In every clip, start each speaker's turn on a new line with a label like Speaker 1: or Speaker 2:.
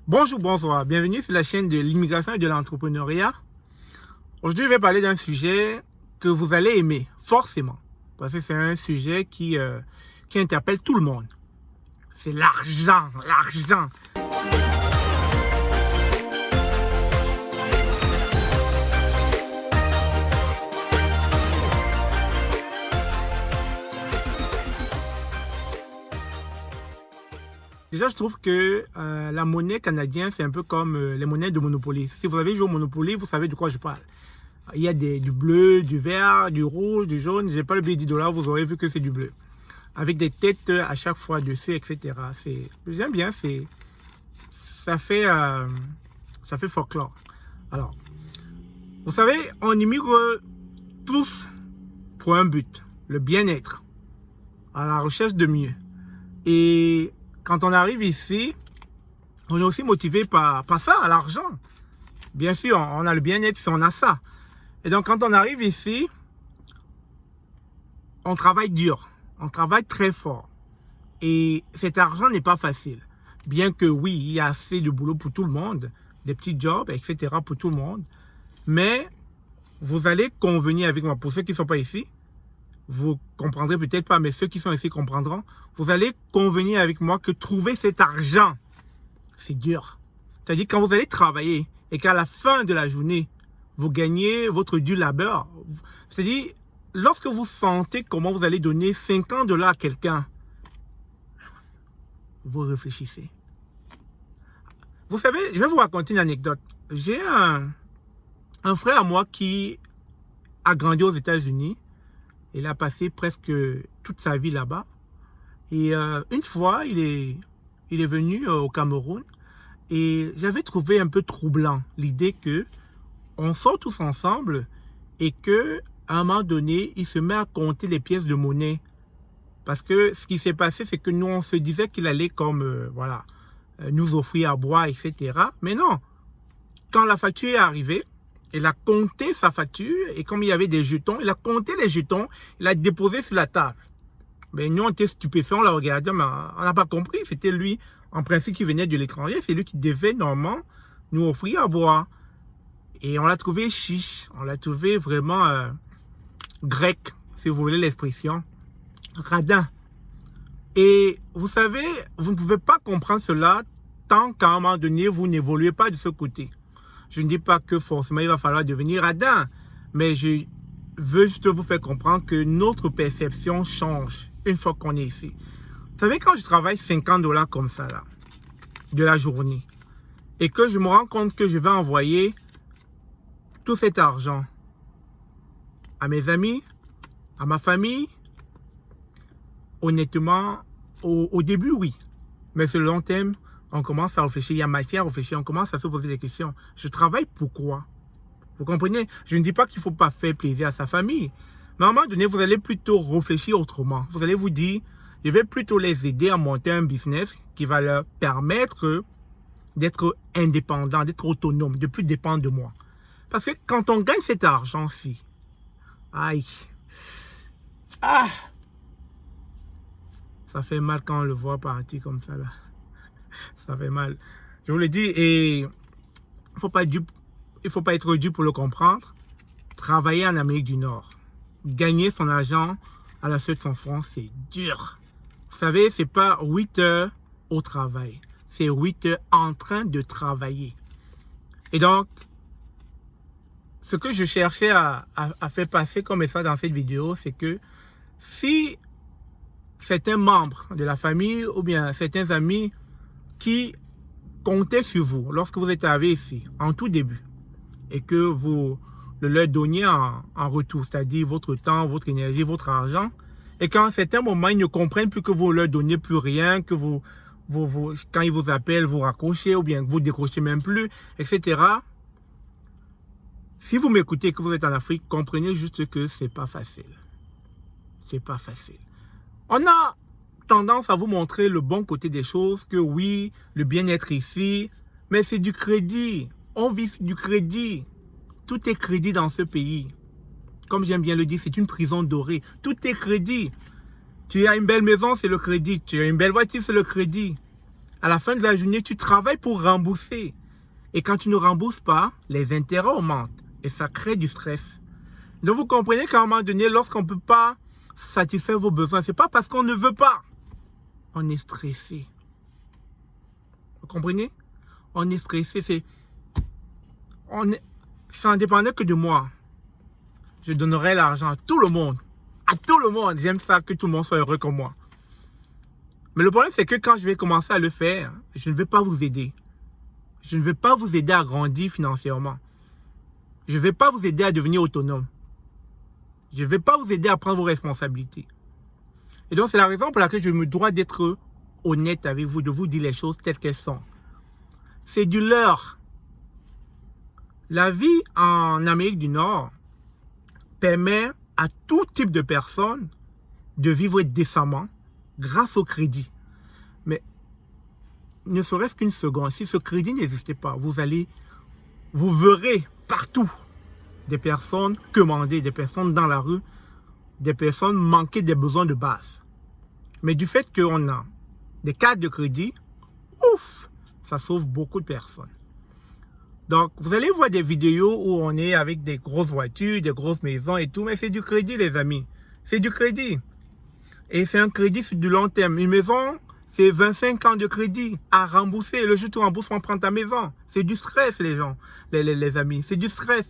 Speaker 1: Bonjour, bonsoir, bienvenue sur la chaîne de l'immigration et de l'entrepreneuriat. Aujourd'hui, je vais parler d'un sujet que vous allez aimer, forcément, parce que c'est un sujet qui interpelle tout le monde. C'est l'argent, l'argent. Déjà, je trouve que la monnaie canadienne, c'est un peu comme les monnaies de Monopoly. Si vous avez joué au Monopoly, vous savez de quoi je parle. Il y a du bleu, du vert, du rouge, du jaune. Je n'ai pas le billet de 10 $, vous aurez vu que c'est du bleu. Avec des têtes à chaque fois dessus, etc. J'aime bien, ça fait folklore. Alors, vous savez, on immigre tous pour un but, le bien-être, à la recherche de mieux. Et quand on arrive ici, on est aussi motivé par ça, l'argent. Bien sûr, on a le bien-être si on a ça. Et donc, quand on arrive ici, on travaille dur. On travaille très fort. Et cet argent n'est pas facile. Bien que oui, il y a assez de boulot pour tout le monde, des petits jobs, etc. pour tout le monde. Mais vous allez convenir avec moi, pour ceux qui ne sont pas ici, vous comprendrez peut-être pas, mais ceux qui sont ici comprendront. Vous allez convenir avec moi que trouver cet argent, c'est dur. C'est-à-dire quand vous allez travailler et qu'à la fin de la journée, vous gagnez votre dû labeur. C'est-à-dire, lorsque vous sentez comment vous allez donner 50 $ à quelqu'un, vous réfléchissez. Vous savez, je vais vous raconter une anecdote. J'ai un frère à moi qui a grandi aux États-Unis. Il a passé presque toute sa vie là-bas. Et une fois, il est venu au Cameroun. Et j'avais trouvé un peu troublant l'idée que on sort tous ensemble et que à un moment donné, il se met à compter les pièces de monnaie. Parce que ce qui s'est passé, c'est que nous, on se disait qu'il allait comme, nous offrir à boire, etc. Mais non, quand la facture est arrivée, il a compté sa facture et comme il y avait des jetons, il a compté les jetons, il a déposé sur la table. Mais nous, on était stupéfaits, on l'a regardé, mais on n'a pas compris. C'était lui, en principe, qui venait de l'étranger. C'est lui qui devait normalement nous offrir à boire. Et on l'a trouvé chiche, on l'a trouvé vraiment grec, si vous voulez l'expression, radin. Et vous savez, vous ne pouvez pas comprendre cela tant qu'à un moment donné, vous n'évoluez pas de ce côté. Je ne dis pas que forcément il va falloir devenir radin, mais je veux juste vous faire comprendre que notre perception change une fois qu'on est ici. Vous savez, quand je travaille 50 $ comme ça, là, de la journée, et que je me rends compte que je vais envoyer tout cet argent à mes amis, à ma famille, honnêtement, au début, oui. Mais sur le long terme, on commence à réfléchir, il y a matière à réfléchir, on commence à se poser des questions. Je travaille pourquoi? Vous comprenez? Je ne dis pas qu'il ne faut pas faire plaisir à sa famille. Mais à un moment donné, vous allez plutôt réfléchir autrement. Vous allez vous dire, je vais plutôt les aider à monter un business qui va leur permettre d'être indépendants, d'être autonomes, de ne plus dépendre de moi. Parce que quand on gagne cet argent-ci, aïe, ça fait mal quand on le voit partir comme ça, là. Ça fait mal. Je vous le dis, et il ne faut pas être dur pour le comprendre. Travailler en Amérique du Nord, gagner son argent à la suite de son franc, c'est dur. Vous savez, ce n'est pas 8 heures au travail. C'est 8 heures en train de travailler. Et donc, ce que je cherchais à faire passer comme message dans cette vidéo, c'est que si certains membres de la famille ou bien certains amis qui comptaient sur vous lorsque vous êtes arrivé ici, en tout début, et que vous le leur donniez en retour, c'est-à-dire votre temps, votre énergie, votre argent, et qu'à un certain moment, ils ne comprennent plus que vous leur donnez plus rien, que quand ils vous appellent, vous raccrochez, ou bien que vous décrochez même plus, etc. Si vous m'écoutez et que vous êtes en Afrique, comprenez juste que c'est pas facile. C'est pas facile. On a tendance à vous montrer le bon côté des choses, que oui, le bien-être ici, mais c'est du crédit. On vit du crédit. Tout est crédit dans ce pays. Comme j'aime bien le dire, c'est une prison dorée. Tout est crédit. Tu as une belle maison, c'est le crédit. Tu as une belle voiture, c'est le crédit. À la fin de la journée, tu travailles pour rembourser. Et quand tu ne rembourses pas, les intérêts augmentent. Et ça crée du stress. Donc vous comprenez qu'à un moment donné, lorsqu'on ne peut pas satisfaire vos besoins, ce n'est pas parce qu'on ne veut pas. On est stressé. Vous comprenez? On est stressé. Ça ne dépendait que de moi. Je donnerais l'argent à tout le monde. À tout le monde. J'aime ça que tout le monde soit heureux comme moi. Mais le problème, c'est que quand je vais commencer à le faire, je ne vais pas vous aider. Je ne vais pas vous aider à grandir financièrement. Je ne vais pas vous aider à devenir autonome. Je ne vais pas vous aider à prendre vos responsabilités. Et donc, c'est la raison pour laquelle je me dois d'être honnête avec vous, de vous dire les choses telles qu'elles sont. C'est du leurre. La vie en Amérique du Nord permet à tout type de personnes de vivre décemment grâce au crédit. Mais ne serait-ce qu'une seconde, si ce crédit n'existait pas, vous verrez partout des personnes commandées, des personnes dans la rue, des personnes manquées des besoins de base. Mais du fait qu'on a des cartes de crédit, ouf, ça sauve beaucoup de personnes. Donc, vous allez voir des vidéos où on est avec des grosses voitures, des grosses maisons et tout, mais c'est du crédit, les amis. C'est du crédit. Et c'est un crédit sur du long terme. Une maison, c'est 25 ans de crédit à rembourser. Le jour où tu rembourses, on prend ta maison. C'est du stress, les gens, les amis. C'est du stress.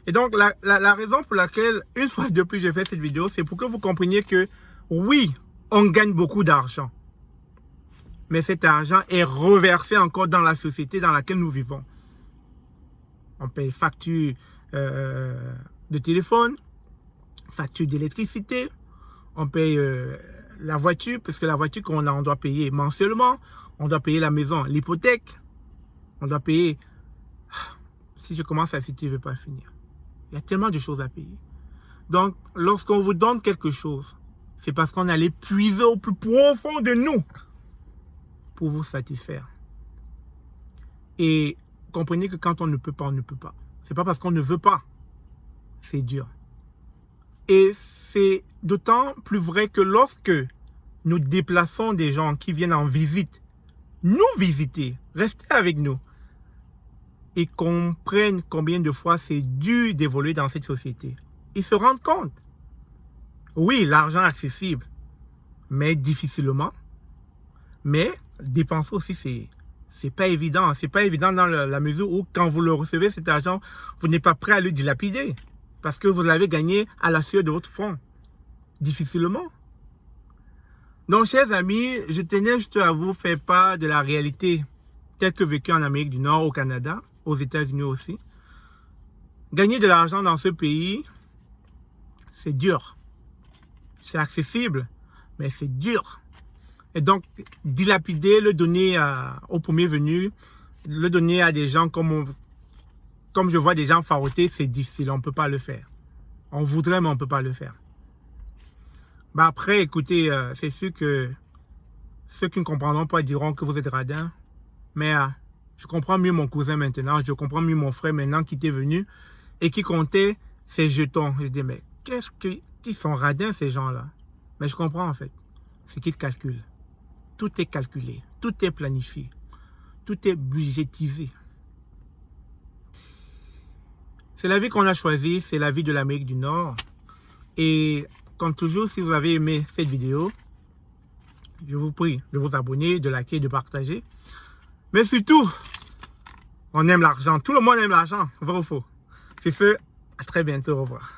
Speaker 1: Et donc, la raison pour laquelle, une fois de plus, j'ai fait cette vidéo, c'est pour que vous compreniez que, oui, on gagne beaucoup d'argent. Mais cet argent est reversé encore dans la société dans laquelle nous vivons. On paye facture de téléphone, facture d'électricité, on paye la voiture, parce que la voiture qu'on a, on doit payer mensuellement, on doit payer la maison, l'hypothèque, on doit payer... Si je commence à citer, je ne vais pas finir. Il y a tellement de choses à payer. Donc, lorsqu'on vous donne quelque chose, c'est parce qu'on allait puiser au plus profond de nous pour vous satisfaire. Et comprenez que quand on ne peut pas, on ne peut pas. Ce n'est pas parce qu'on ne veut pas. C'est dur. Et c'est d'autant plus vrai que lorsque nous déplaçons des gens qui viennent en visite, nous visiter, rester avec nous, et comprennent combien de fois c'est dur d'évoluer dans cette société. Ils se rendent compte. Oui, l'argent est accessible, mais difficilement. Mais dépenser aussi, c'est pas évident. C'est pas évident dans la mesure où quand vous le recevez, cet argent, vous n'êtes pas prêt à le dilapider. Parce que vous l'avez gagné à la sueur de votre front. Difficilement. Donc, chers amis, je tenais juste à vous faire part de la réalité telle que vécue en Amérique du Nord, au Canada, aux États-Unis aussi. Gagner de l'argent dans ce pays, c'est dur. C'est accessible, mais c'est dur. Et donc, dilapider, le donner au premier venu, le donner à des gens comme je vois des gens faroter, c'est difficile. On ne peut pas le faire. On voudrait, mais on ne peut pas le faire. Bah après, écoutez, c'est sûr que ceux qui ne comprendront pas diront que vous êtes radin. Mais je comprends mieux mon cousin maintenant. Je comprends mieux mon frère maintenant qui était venu et qui comptait ses jetons. Je dis, mais qui sont radins ces gens-là? Mais je comprends en fait. C'est qu'ils calculent. Tout est calculé. Tout est planifié. Tout est budgétisé. C'est la vie qu'on a choisie. C'est la vie de l'Amérique du Nord. Et comme toujours, si vous avez aimé cette vidéo, je vous prie de vous abonner, de liker, de partager. Mais surtout, on aime l'argent. Tout le monde aime l'argent. Vrai ou faux? C'est ce. À très bientôt. Au revoir.